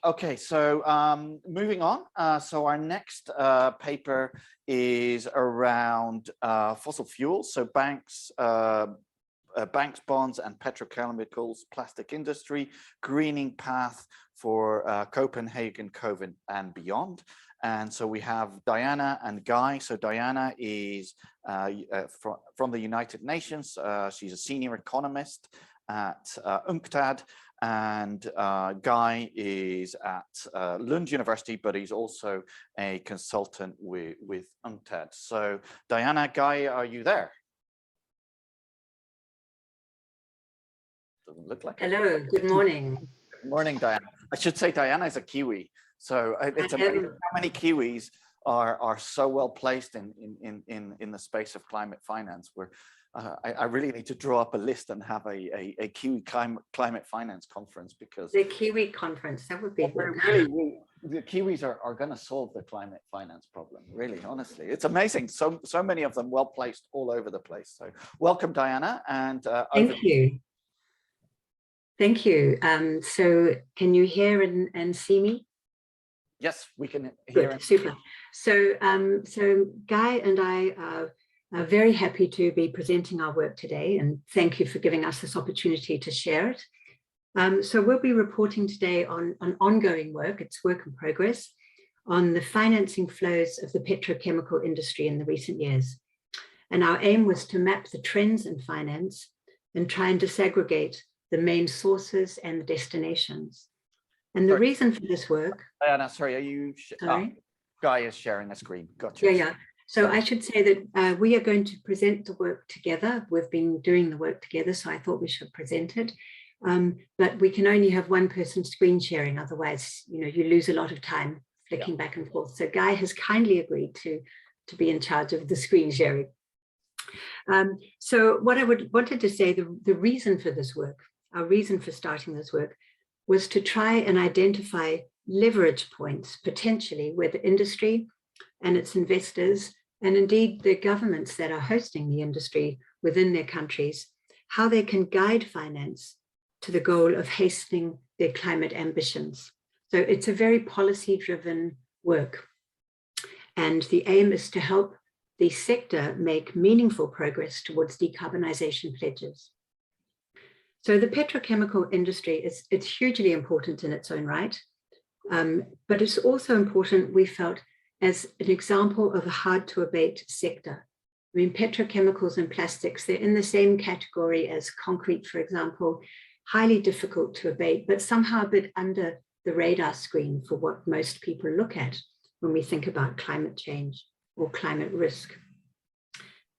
Okay, so moving on. So our next paper is around fossil fuels. So banks, bonds, and petrochemicals, plastic industry, greening path for Copenhagen, COVID, and beyond. And so we have Diana and Guy. So Diana is from the United Nations. She's a senior economist at UNCTAD. And Guy is at Lund University, but he's also a consultant with UNCTAD. So Diana, Guy, are you there? Doesn't look like it. Hello, good morning. Good morning, Diana. I should say Diana is a Kiwi. So it's amazing how many Kiwis are so well placed in the space of climate finance. I really need to draw up a list and have a Kiwi climate finance conference, because the Kiwi conference, that would be really the Kiwis are going to solve the climate finance problem. Really, honestly, it's amazing. So many of them well placed all over the place. So welcome, Diana, and thank you. Thank you. So can you hear and see me? Yes, we can hear. Good, super. So so Guy and I are very happy to be presenting our work today, and thank you for giving us this opportunity to share it. So we'll be reporting today on ongoing work, it's work in progress, on the financing flows of the petrochemical industry in the recent years. And our aim was to map the trends in finance and try and disaggregate the main sources and the destinations. And the reason for this work— Diana, sorry, are you— sorry? Guy is sharing a screen. Gotcha. Yeah. So I should say that we are going to present the work together. We've been doing the work together, so I thought we should present it. But we can only have one person screen sharing, otherwise, you lose a lot of time flicking back and forth. So Guy has kindly agreed to be in charge of the screen sharing. So what I wanted to say, the reason for this work, our reason for starting this work, was to try and identify leverage points potentially where the industry and its investors, and indeed the governments that are hosting the industry within their countries, how they can guide finance to the goal of hastening their climate ambitions. So it's a very policy-driven work. And the aim is to help the sector make meaningful progress towards decarbonization pledges. So the petrochemical industry it's hugely important in its own right, but it's also important, we felt, as an example of a hard to abate sector. I mean, petrochemicals and plastics, they're in the same category as concrete, for example, highly difficult to abate, but somehow a bit under the radar screen for what most people look at when we think about climate change or climate risk.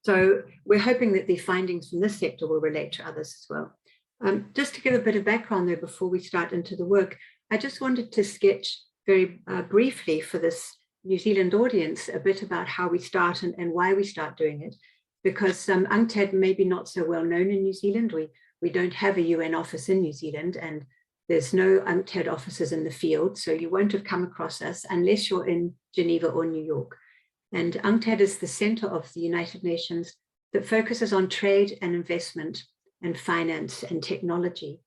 So we're hoping that the findings from this sector will relate to others as well. Just to give a bit of background though, before we start into the work, I just wanted to sketch very briefly for this New Zealand audience a bit about how we start and why we start doing it, because UNCTAD may be not so well known in New Zealand. We don't have a UN office in New Zealand, and there's no UNCTAD offices in the field, so you won't have come across us unless you're in Geneva or New York. And UNCTAD is the center of the United Nations that focuses on trade and investment and finance and technology.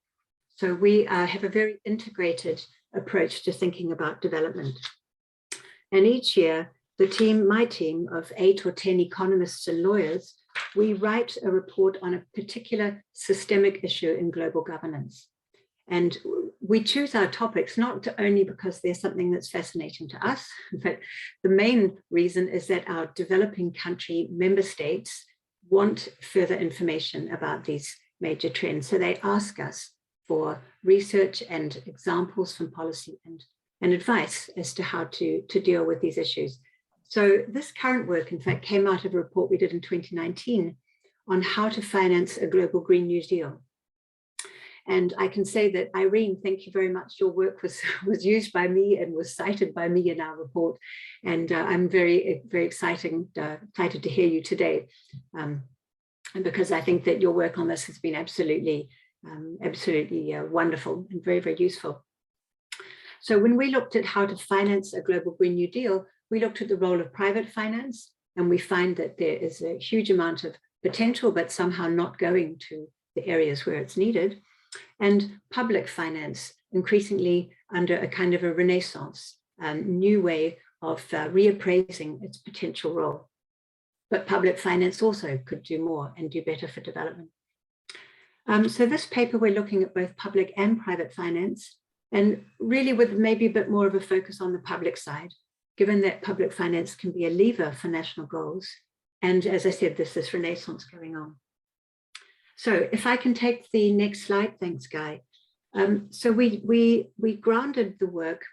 So we have a very integrated approach to thinking about development. And each year, my team of 8 or 10 economists and lawyers, we write a report on a particular systemic issue in global governance. And we choose our topics not only because they're something that's fascinating to us, but the main reason is that our developing country member states want further information about these major trends. So they ask us for research and examples from policy and advice as to how to deal with these issues. So this current work, in fact, came out of a report we did in 2019 on how to finance a global Green New Deal. And I can say that, Irene, thank you very much. Your work was used by me and was cited by me in our report. And I'm very, very excited to hear you today. And because I think that your work on this has been absolutely wonderful and very, very useful. So when we looked at how to finance a global Green New Deal, we looked at the role of private finance, and we find that there is a huge amount of potential, but somehow not going to the areas where it's needed. And public finance, increasingly under a kind of a renaissance, new way of reappraising its potential role. But public finance also could do more and do better for development. So this paper, we're looking at both public and private finance, and really with maybe a bit more of a focus on the public side, given that public finance can be a lever for national goals. And as I said, there's this renaissance going on. So if I can take the next slide, thanks, Guy. So we grounded the work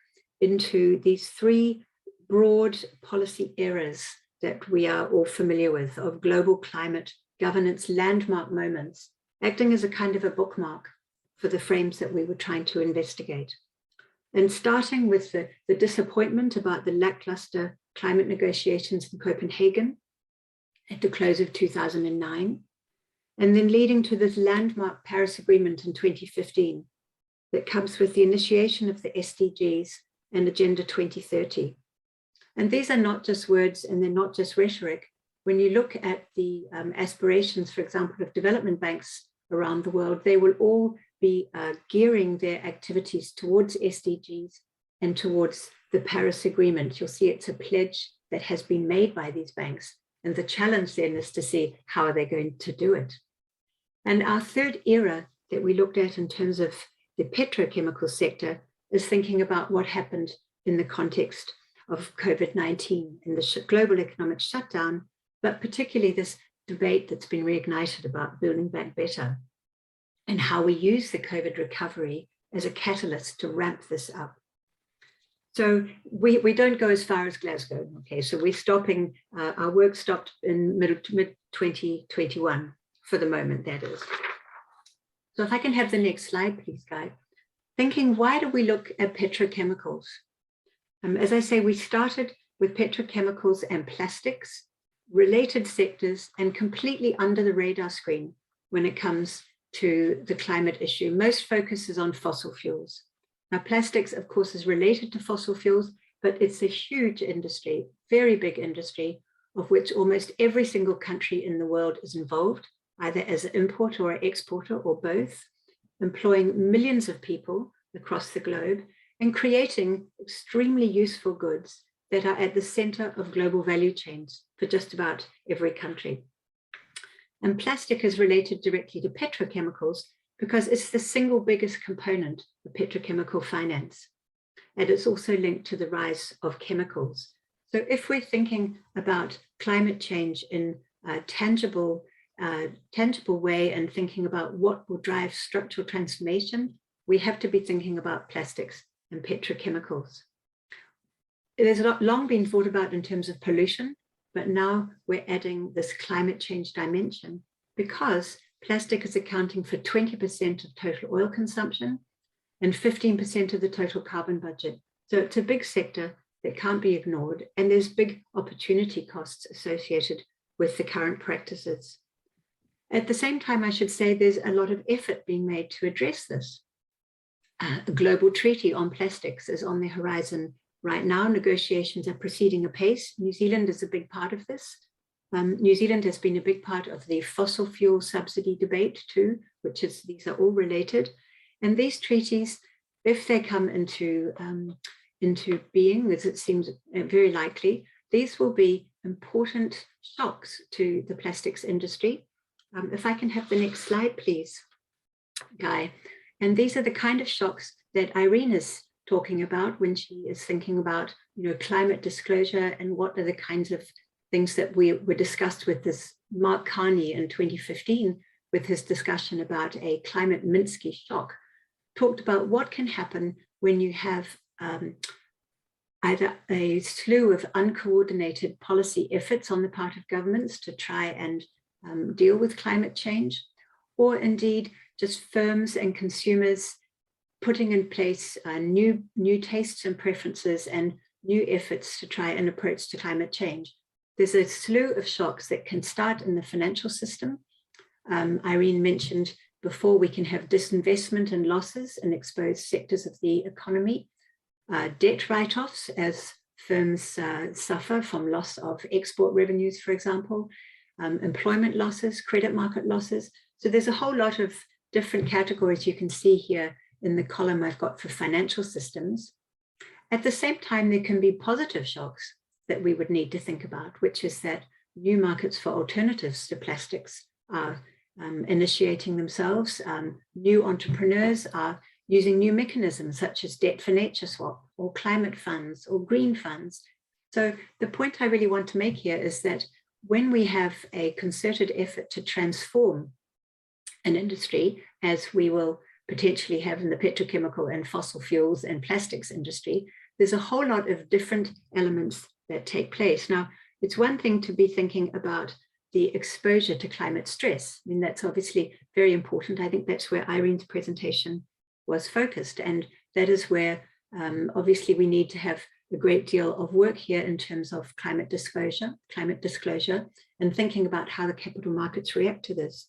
into these three broad policy eras that we are all familiar with of global climate governance landmark moments, acting as a kind of a bookmark for the frames that we were trying to investigate. And starting with the disappointment about the lackluster climate negotiations in Copenhagen at the close of 2009, and then leading to this landmark Paris Agreement in 2015 that comes with the initiation of the SDGs and Agenda 2030. And these are not just words and they're not just rhetoric. When you look at the aspirations, for example, of development banks around the world, they will all be gearing their activities towards SDGs and towards the Paris Agreement. You'll see it's a pledge that has been made by these banks. And the challenge then is to see how are they going to do it. And our third era that we looked at in terms of the petrochemical sector is thinking about what happened in the context of COVID-19 and the global economic shutdown, but particularly this debate that's been reignited about building back better and how we use the COVID recovery as a catalyst to ramp this up. So we don't go as far as Glasgow, okay? So we're stopping, our work stopped in mid-2021 for the moment, that is. So if I can have the next slide, please, Guy. Thinking, why do we look at petrochemicals? As I say, we started with petrochemicals and plastics, related sectors, and completely under the radar screen when it comes to the climate issue. Most focus is on fossil fuels. Now, plastics, of course, is related to fossil fuels, but it's a huge industry, very big industry, of which almost every single country in the world is involved, either as an importer or exporter or both, employing millions of people across the globe and creating extremely useful goods that are at the center of global value chains for just about every country. And plastic is related directly to petrochemicals because it's the single biggest component of petrochemical finance. And it's also linked to the rise of chemicals. So if we're thinking about climate change in a tangible way and thinking about what will drive structural transformation, we have to be thinking about plastics and petrochemicals. It has long been thought about in terms of pollution, but now we're adding this climate change dimension because plastic is accounting for 20% of total oil consumption and 15% of the total carbon budget. So it's a big sector that can't be ignored, and there's big opportunity costs associated with the current practices. At the same time, I should say there's a lot of effort being made to address this. A global treaty on plastics is on the horizon right now. Negotiations are proceeding apace. New Zealand is a big part of this. New Zealand has been a big part of the fossil fuel subsidy debate too, which is, these are all related. And these treaties, if they come into being, as it seems very likely, these will be important shocks to the plastics industry. If I can have the next slide, please, Guy. And these are the kind of shocks that Irene is talking about when she is thinking about, climate disclosure and what are the kinds of things that were discussed with this Mark Carney in 2015 with his discussion about a climate Minsky shock, talked about what can happen when you have either a slew of uncoordinated policy efforts on the part of governments to try and deal with climate change, or indeed just firms and consumers putting in place new tastes and preferences and new efforts to try an approach to climate change. There's a slew of shocks that can start in the financial system. Irene mentioned before, we can have disinvestment and losses in exposed sectors of the economy, debt write-offs as firms suffer from loss of export revenues, for example, employment losses, credit market losses. So there's a whole lot of different categories you can see here in the column I've got for financial systems. At the same time, there can be positive shocks that we would need to think about, which is that new markets for alternatives to plastics are initiating themselves. New entrepreneurs are using new mechanisms such as debt for nature swap or climate funds or green funds. So the point I really want to make here is that when we have a concerted effort to transform an industry, as we will potentially have in the petrochemical and fossil fuels and plastics industry, there's a whole lot of different elements that take place. Now, it's one thing to be thinking about the exposure to climate stress. I mean, that's obviously very important. I think that's where Irene's presentation was focused. And that is where obviously we need to have a great deal of work here in terms of climate disclosure, and thinking about how the capital markets react to this.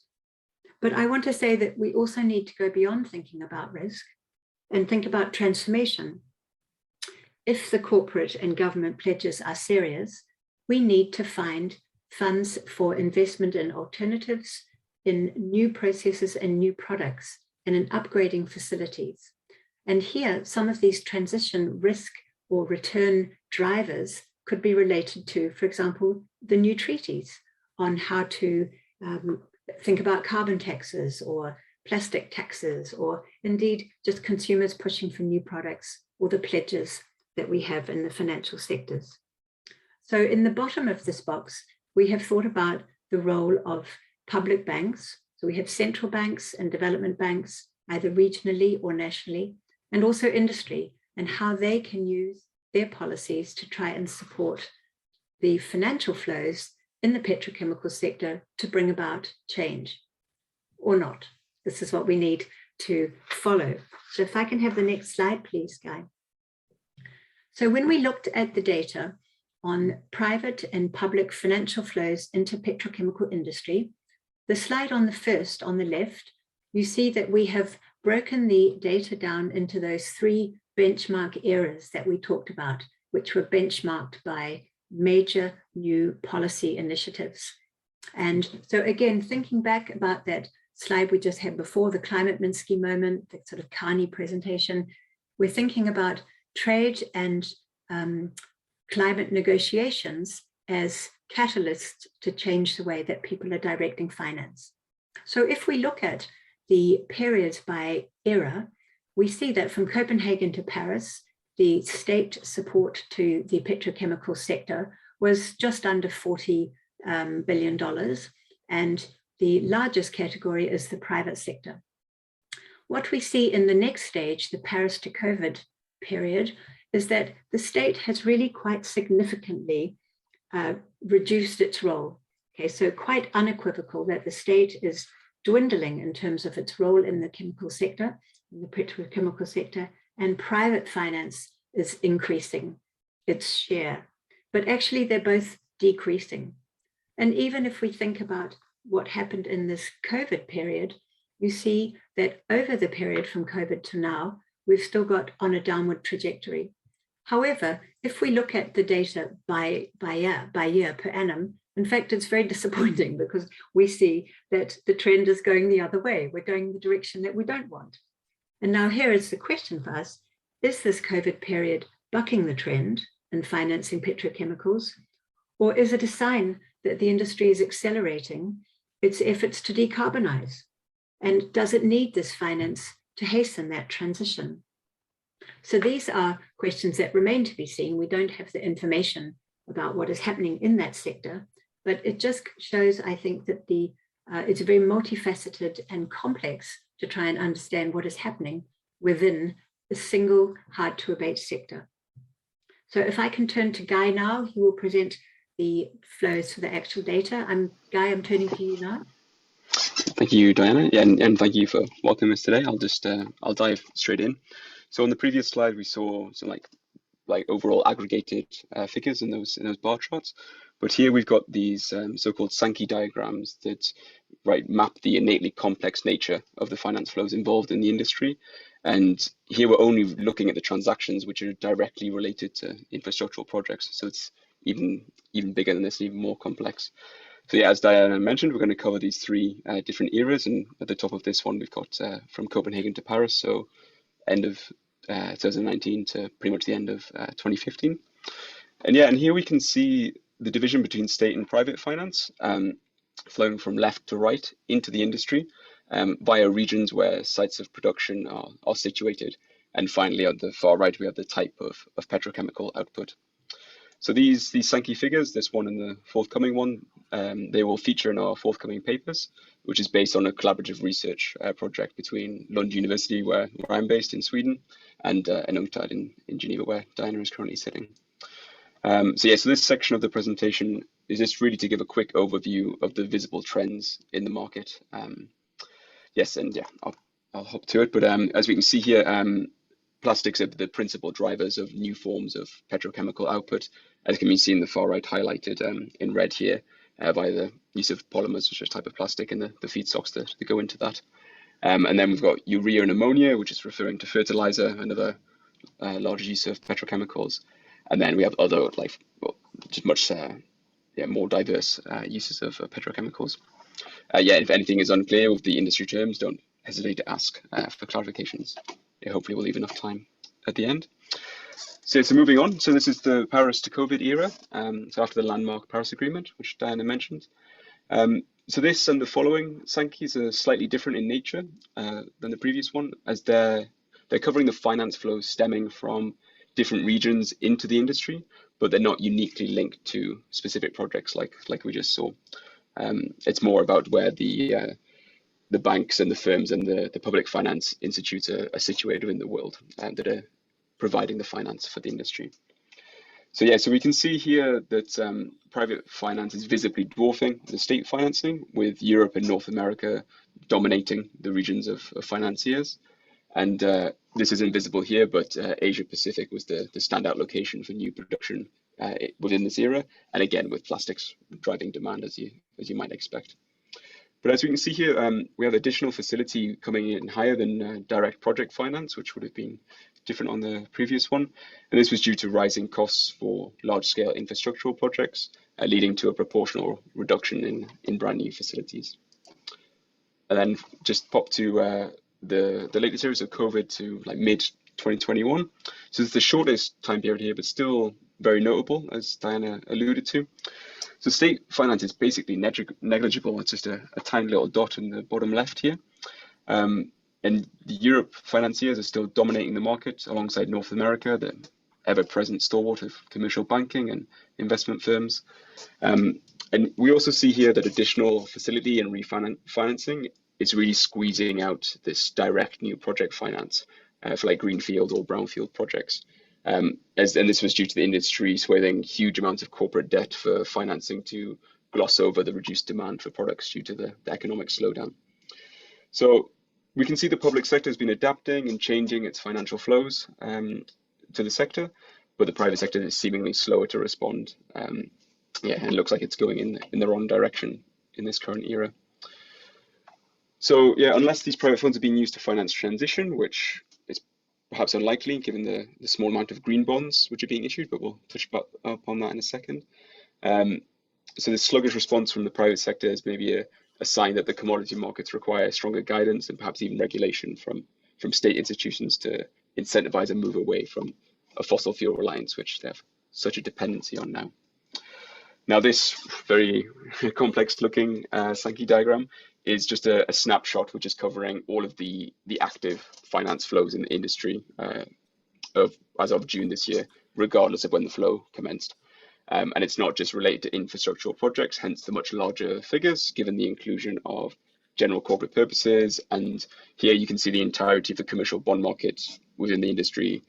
But I want to say that we also need to go beyond thinking about risk and think about transformation. If the corporate and government pledges are serious, we need to find funds for investment in alternatives, in new processes and new products, and in upgrading facilities. And here, some of these transition risk or return drivers could be related to, for example, the new treaties on how to think about carbon taxes or plastic taxes, or indeed just consumers pushing for new products, or the pledges that we have in the financial sectors. So in the bottom of this box, we have thought about the role of public banks. So we have central banks and development banks, either regionally or nationally, and also industry, and how they can use their policies to try and support the financial flows in the petrochemical sector to bring about change, or not. This is what we need to follow. So if I can have the next slide, please, Guy. So when we looked at the data on private and public financial flows into petrochemical industry, the slide on the first, on the left, you see that we have broken the data down into those three benchmark eras that we talked about, which were benchmarked by major new policy initiatives. And so again, thinking back about that slide we just had before, the climate Minsky moment, the sort of Carney presentation, we're thinking about trade and climate negotiations as catalysts to change the way that people are directing finance. So if we look at the periods by era, we see that from Copenhagen to Paris, the state support to the petrochemical sector was just under $40 billion. And the largest category is the private sector. What we see in the next stage, the Paris to COVID period, is that the state has really quite significantly reduced its role. Okay, so quite unequivocal that the state is dwindling in terms of its role in the chemical sector, in the petrochemical sector, and private finance is increasing its share. But actually, they're both decreasing. And even if we think about what happened in this COVID period, you see that over the period from COVID to now, we've still got on a downward trajectory. However, if we look at the data by year per annum, in fact, it's very disappointing because we see that the trend is going the other way. We're going the direction that we don't want. And now here is the question for us: is this COVID period bucking the trend in financing petrochemicals, or is it a sign that the industry is accelerating its efforts to decarbonize? And does it need this finance to hasten that transition? So these are questions that remain to be seen. We don't have the information about what is happening in that sector, but it just shows, I think, that it's very multifaceted and complex to try and understand what is happening within a single hard-to-abate sector. So if I can turn to Guy now, he will present the flows for the actual data. Guy, I'm turning to you now. Thank you, Diana, and thank you for welcoming us today. I'll dive straight in. So on the previous slide, we saw some like overall aggregated figures in those bar charts, but here we've got these so-called Sankey diagrams that map the innately complex nature of the finance flows involved in the industry. And here we're only looking at the transactions which are directly related to infrastructural projects. So it's even bigger than this, even more complex. So yeah, as Diana mentioned, we're going to cover these three different eras, and at the top of this one, we've got from Copenhagen to Paris. So end of 2019 to pretty much the end of 2015. And yeah, and here we can see the division between state and private finance flowing from left to right into the industry via regions where sites of production are situated. And finally, on the far right, we have the type of petrochemical output. So these Sankey figures, this one and the forthcoming one, they will feature in our forthcoming papers, which is based on a collaborative research project between Lund University, where I'm based in Sweden, and UNCTAD in Geneva, where Diana is currently sitting. So this section of the presentation is just really to give a quick overview of the visible trends in the market. I'll hop to it. But as we can see here, plastics are the principal drivers of new forms of petrochemical output, as can be seen in the far right highlighted in red here by the use of polymers, which is a type of plastic, and the feedstocks that go into that. And then we've got urea and ammonia, which is referring to fertilizer, another large use of petrochemicals. And then we have other, just much more diverse uses of petrochemicals. If anything is unclear with the industry terms, don't hesitate to ask for clarifications. Hopefully we'll leave enough time at the end. So moving on, so this is the Paris to COVID era, so after the landmark Paris Agreement, which Diana mentioned. So this and the following Sankeys are slightly different in nature than the previous one, as they're covering the finance flows stemming from different regions into the industry, but they're not uniquely linked to specific projects like we just saw. It's more about where the banks and the firms and the public finance institutes are situated in the world and that are providing the finance for the industry. So we can see here that private finance is visibly dwarfing the state financing, with Europe and North America dominating the regions of financiers. And this isn't visible here, but Asia Pacific was the standout location for new production within this era, and again with plastics driving demand as you might expect. But as we can see here, we have additional facility coming in higher than direct project finance, which would have been different on the previous one. And this was due to rising costs for large-scale infrastructural projects, leading to a proportional reduction in brand new facilities. And then just pop to the latest series of COVID to mid 2021. So it's the shortest time period here, but still very notable, as Diana alluded to. So state finance is basically negligible. It's just a tiny little dot in the bottom left here. And the Europe financiers are still dominating the market alongside North America, the ever-present stalwart of commercial banking and investment firms. And we also see here that additional facility and refinancing is really squeezing out this direct new project finance for greenfield or brownfield projects. And this was due to the industry swallowing huge amounts of corporate debt for financing to gloss over the reduced demand for products due to the economic slowdown. So we can see the public sector has been adapting and changing its financial flows to the sector, but the private sector is seemingly slower to respond. And it looks like it's going in the wrong direction in this current era. So unless these private funds are being used to finance transition, which is perhaps unlikely given the small amount of green bonds which are being issued, but we'll touch upon that in a second. So the sluggish response from the private sector is maybe a sign that the commodity markets require stronger guidance and perhaps even regulation from state institutions to incentivize a move away from a fossil fuel reliance, which they have such a dependency on now. Now, this very complex looking Sankey diagram is just a snapshot which is covering all of the active finance flows in the industry as of June this year, regardless of when the flow commenced. And it's not just related to infrastructural projects, hence the much larger figures, given the inclusion of general corporate purposes. And here you can see the entirety of the commercial bond market within the industry,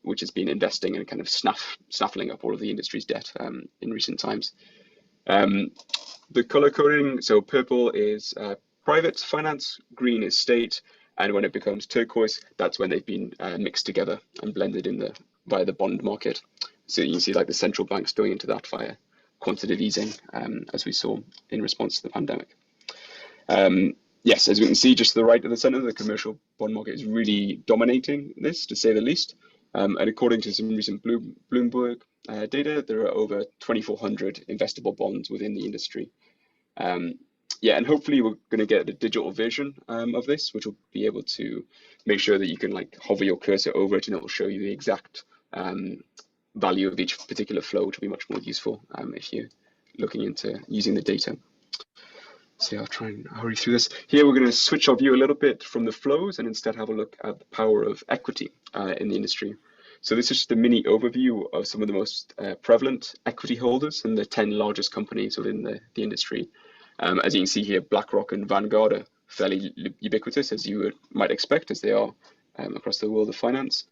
which has been investing and kind of snaffling up all of the industry's debt in recent times. The color coding, so purple is private finance, green is state, and when it becomes turquoise, that's when they've been mixed together and blended via the bond market. So you can see the central banks going into that via quantitative easing, as we saw in response to the pandemic. Yes, as we can see, just to the right of the center, the commercial bond market is really dominating this, to say the least. And according to some recent Bloomberg data, there are over 2,400 investable bonds within the industry. yeah, and hopefully we're going to get a digital version of this, which will be able to make sure that you can like hover your cursor over it and it will show you the exact value of each particular flow, which will be much more useful if you're looking into using the data. So I'll try and hurry through this. Here we're going to switch our view a little bit from the flows and instead have a look at the power of equity in the industry. So this is just a mini overview of some of the most prevalent equity holders and the 10 largest companies within the industry. As you can see here, BlackRock and Vanguard are fairly ubiquitous, as you might expect, as they are across the world of finance.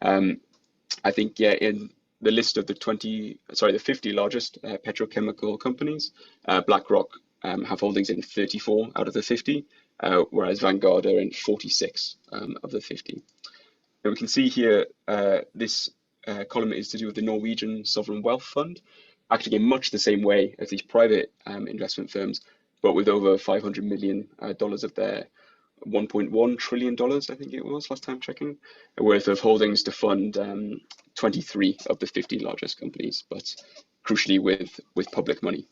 I think, yeah, in the list of the 50 largest petrochemical companies, BlackRock have holdings in 34 out of the 50, whereas Vanguard are in 46 of the 50. And we can see here, this column is to do with the Norwegian Sovereign Wealth Fund, acting in much the same way as these private investment firms, but with over $500 million of their $1.1 trillion, I think it was last time checking, worth of holdings to fund 23 of the 50 largest companies, but crucially with public money.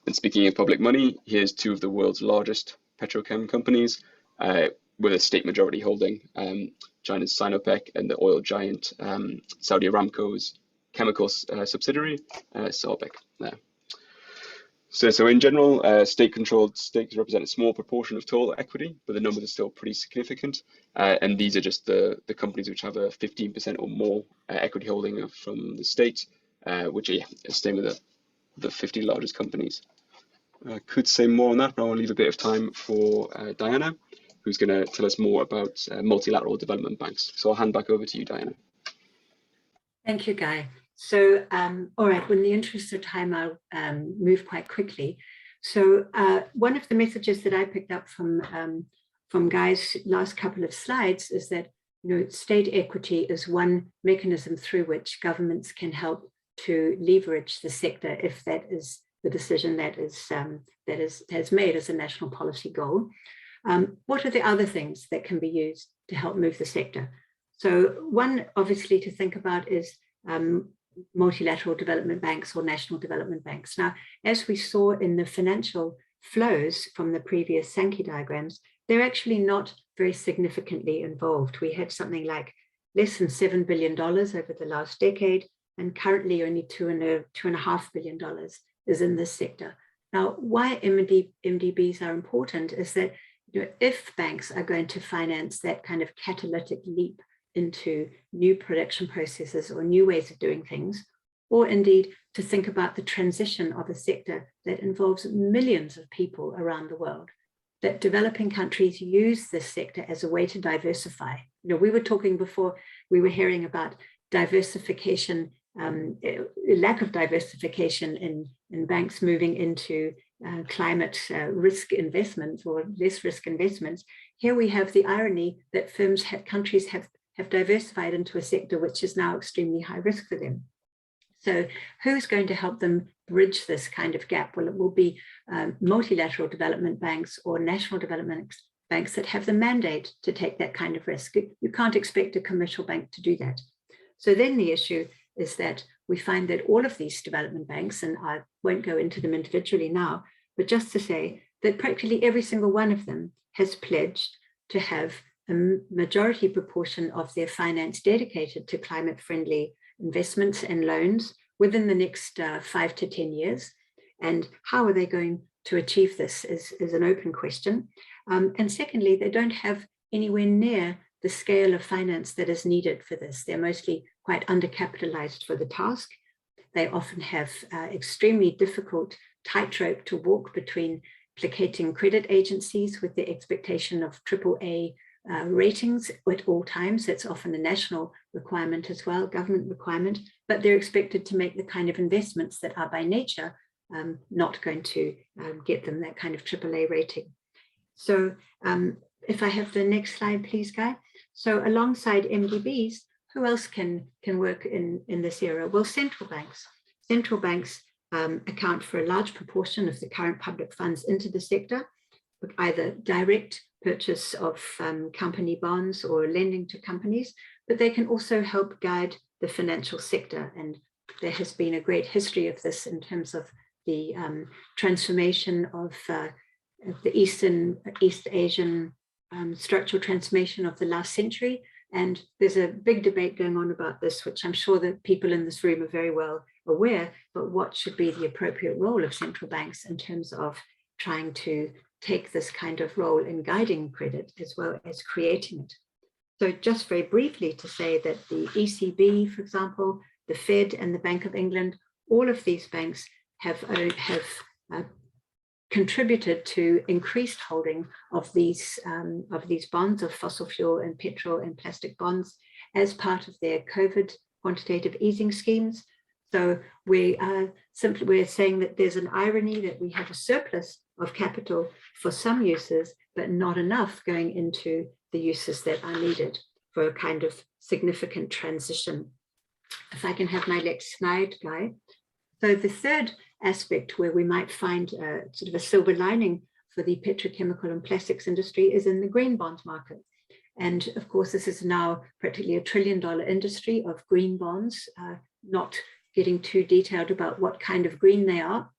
And speaking of public money, here's two of the world's largest petrochem companies with a state majority holding, China's Sinopec and the oil giant Saudi Aramco's chemicals subsidiary, Sabeck. So in general, state-controlled stakes represent a small proportion of total equity, but the numbers are still pretty significant. And these are just the companies which have a 15% or more equity holding from the state, which are staying with the 50 largest companies. I could say more on that, but I want to leave a bit of time for Diana, who's going to tell us more about multilateral development banks. So I'll hand back over to you, Diana. Thank you, Guy. So, all right, in the interest of time, I'll move quite quickly. So one of the messages that I picked up from Guy's last couple of slides is that, you know, state equity is one mechanism through which governments can help to leverage the sector if that is the decision that is made as a national policy goal. What are the other things that can be used to help move the sector? So one, obviously, to think about is multilateral development banks or national development banks. Now, as we saw in the financial flows from the previous Sankey diagrams, they're actually not very significantly involved. We had something like less than $7 billion over the last decade, and currently only $2.5 billion is in this sector. Now, why MDBs are important is that, you know, if banks are going to finance that kind of catalytic leap into new production processes or new ways of doing things, or indeed to think about the transition of a sector that involves millions of people around the world, that developing countries use this sector as a way to diversify. You know, we were talking before, we were hearing about diversification, lack of diversification in banks moving into climate risk investments or less risk investments. Here we have the irony that countries have diversified into a sector which is now extremely high risk for them. So who's going to help them bridge this kind of gap? Well, it will be multilateral development banks or national development banks that have the mandate to take that kind of risk. You can't expect a commercial bank to do that. So then the issue is that we find that all of these development banks, and I won't go into them individually now, but just to say that practically every single one of them has pledged to have a majority proportion of their finance dedicated to climate-friendly investments and loans within the next 5 to 10 years. And how are they going to achieve this is an open question. And secondly, they don't have anywhere near the scale of finance that is needed for this. They're mostly quite undercapitalized for the task. They often have extremely difficult tightrope to walk between placating credit agencies with the expectation of AAA ratings at all times. That's often a national requirement as well, government requirement, but they're expected to make the kind of investments that are by nature not going to get them that kind of AAA rating. So if I have the next slide, please, Guy. So alongside MDBs, who else can work in this area? Well, central banks. Central banks account for a large proportion of the current public funds into the sector, with either direct purchase of company bonds or lending to companies, but they can also help guide the financial sector. And there has been a great history of this in terms of the transformation of the East Asian structural transformation of the last century. And there's a big debate going on about this, which I'm sure that people in this room are very well aware, but what should be the appropriate role of central banks in terms of trying to take this kind of role in guiding credit as well as creating it. So just very briefly to say that the ECB, for example, the Fed and the Bank of England, all of these banks have contributed to increased holding of these bonds, of fossil fuel and petrol and plastic bonds, as part of their COVID quantitative easing schemes. So we're saying that there's an irony that we have a surplus of capital for some uses, but not enough going into the uses that are needed for a kind of significant transition. If I can have my next slide, Guy. So the third aspect where we might find sort of a silver lining for the petrochemical and plastics industry is in the green bond market. And of course, this is now practically $1 trillion industry of green bonds, not getting too detailed about what kind of green they are.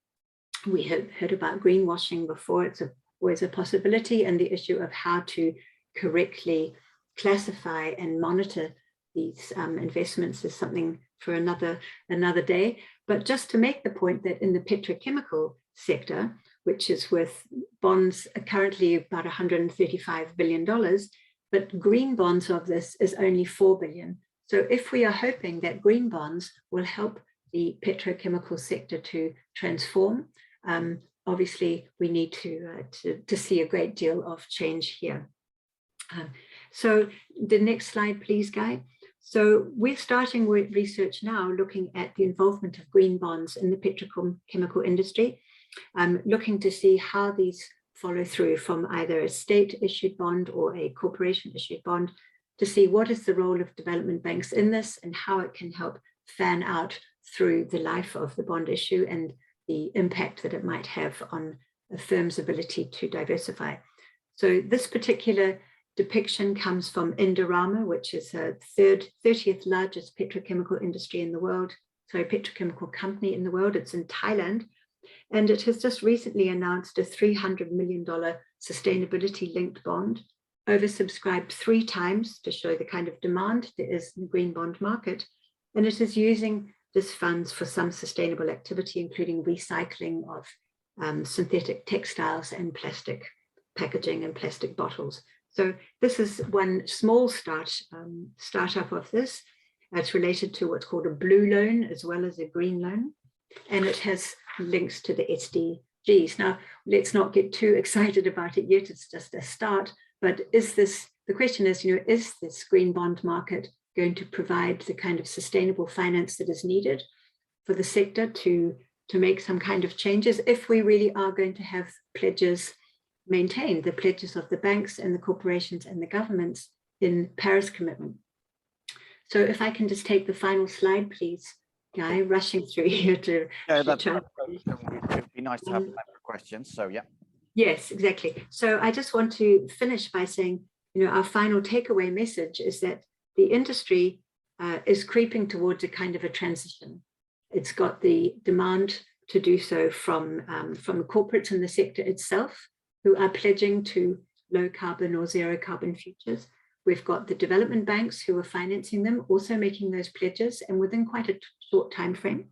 We have heard about greenwashing before. It's always a possibility, and the issue of how to correctly classify and monitor these investments is something for another day. But just to make the point that in the petrochemical sector, which is worth bonds currently about $135 billion, but green bonds of this is only 4 billion. So if we are hoping that green bonds will help the petrochemical sector to transform, obviously we need to see a great deal of change here. So the next slide, please, Guy. So we're starting with research now looking at the involvement of green bonds in the petrochemical industry, looking to see how these follow through from either a state-issued bond or a corporation-issued bond, to see what is the role of development banks in this and how it can help fan out through the life of the bond issue and the impact that it might have on a firm's ability to diversify. So this particular depiction comes from Indorama, which is a 30th largest petrochemical industry in the world, petrochemical company in the world. It's in Thailand, and it has just recently announced a $300 million sustainability-linked bond, oversubscribed 3 times to show the kind of demand there is in the green bond market. And it is using this funds for some sustainable activity, including recycling of synthetic textiles and plastic packaging and plastic bottles. So this is one small startup of this. It's related to what's called a blue loan as well as a green loan. And it has links to the SDGs. Now, let's not get too excited about it yet. It's just a start. But the question is, is this green bond market going to provide the kind of sustainable finance that is needed for the sector to make some kind of changes if we really are going to have pledges maintained, the pledges of the banks and the corporations and the governments in Paris commitment. So if I can just take the final slide, please, Guy, rushing through here to... Yeah, it would be nice to have time for questions, so yeah. Yes, exactly. So I just want to finish by saying, our final takeaway message is that the industry is creeping towards a kind of a transition. It's got the demand to do so from corporates in the sector itself, who are pledging to low carbon or zero carbon futures. We've got the development banks who are financing them, also making those pledges, and within quite a short time frame.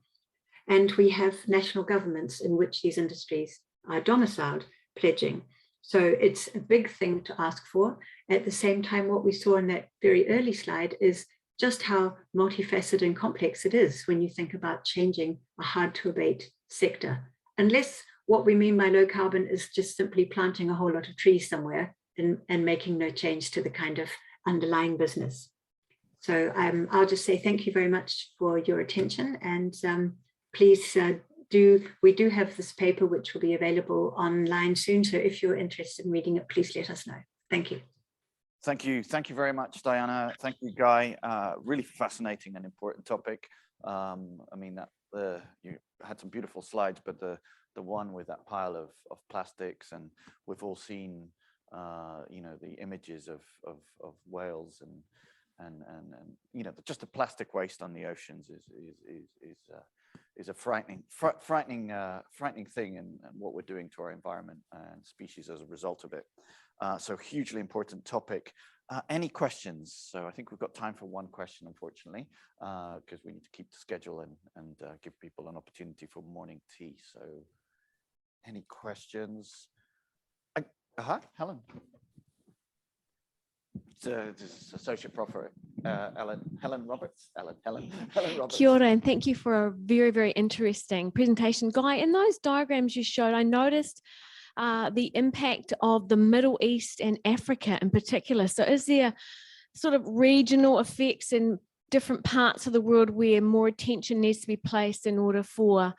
And we have national governments in which these industries are domiciled, pledging. So it's a big thing to ask for. At the same time, what we saw in that very early slide is just how multifaceted and complex it is when you think about changing a hard to abate sector. Unless what we mean by low carbon is just simply planting a whole lot of trees somewhere and making no change to the kind of underlying business. So I'll just say thank you very much for your attention, and please we do have this paper which will be available online soon. So if you're interested in reading it, please let us know. Thank you. Thank you. Thank you very much, Diana. Thank you, Guy. Really fascinating and important topic. I mean, you had some beautiful slides, but the one with that pile of plastics, and we've all seen the images of whales and just the plastic waste on the oceans is a frightening thing, and what we're doing to our environment and species as a result of it. So hugely important topic. Any questions? So I think we've got time for one question, unfortunately, because we need to keep the schedule and give people an opportunity for morning tea. So any questions? Helen. This is Associate Professor Helen Roberts. Helen Roberts. Kia ora, and thank you for a very, very interesting presentation. Guy, in those diagrams you showed, I noticed the impact of the Middle East and Africa in particular. So is there sort of regional effects in different parts of the world where more attention needs to be placed in order for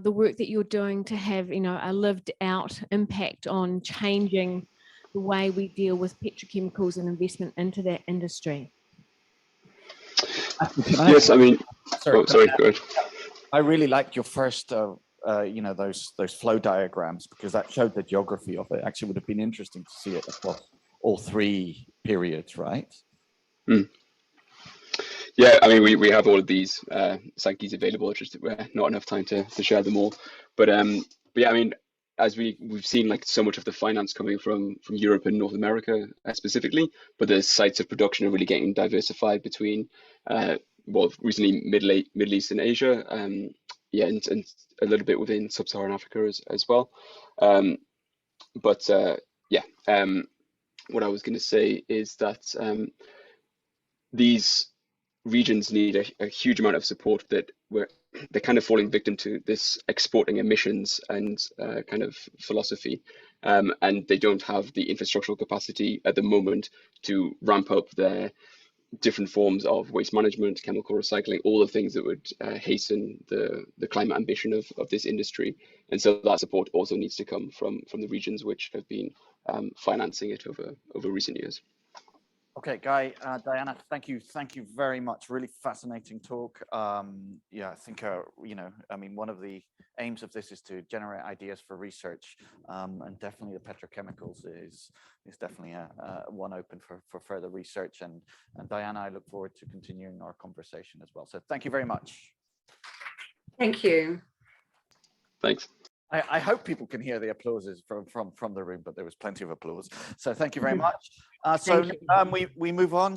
the work that you're doing to have, a lived out impact on changing the way we deal with petrochemicals and investment into that industry? Yes, I mean, sorry, go ahead. I really liked your first, those flow diagrams, because that showed the geography of it. Actually, would have been interesting to see it across all three periods, right? Yeah, I mean, we have all of these Sankey's available, just not enough time to share them all. But yeah, I mean, as we've seen, like, so much of the finance coming from Europe and North America specifically, but the sites of production are really getting diversified between, recently Middle East and Asia, and a little bit within Sub-Saharan Africa as well. What I was going to say is that these regions need a huge amount of support, that they're kind of falling victim to this exporting emissions and kind of philosophy, and they don't have the infrastructural capacity at the moment to ramp up their different forms of waste management, chemical recycling, all the things that would hasten the climate ambition of this industry. And so that support also needs to come from the regions which have been financing it over recent years. Okay, Guy, Diana, thank you very much. Really fascinating talk. Yeah, I think I mean, one of the aims of this is to generate ideas for research, and definitely the petrochemicals is definitely one open for further research. And Diana, I look forward to continuing our conversation as well. So thank you very much. Thank you. Thanks. I hope people can hear the applauses from the room, but there was plenty of applause. So thank you very much. So we move on.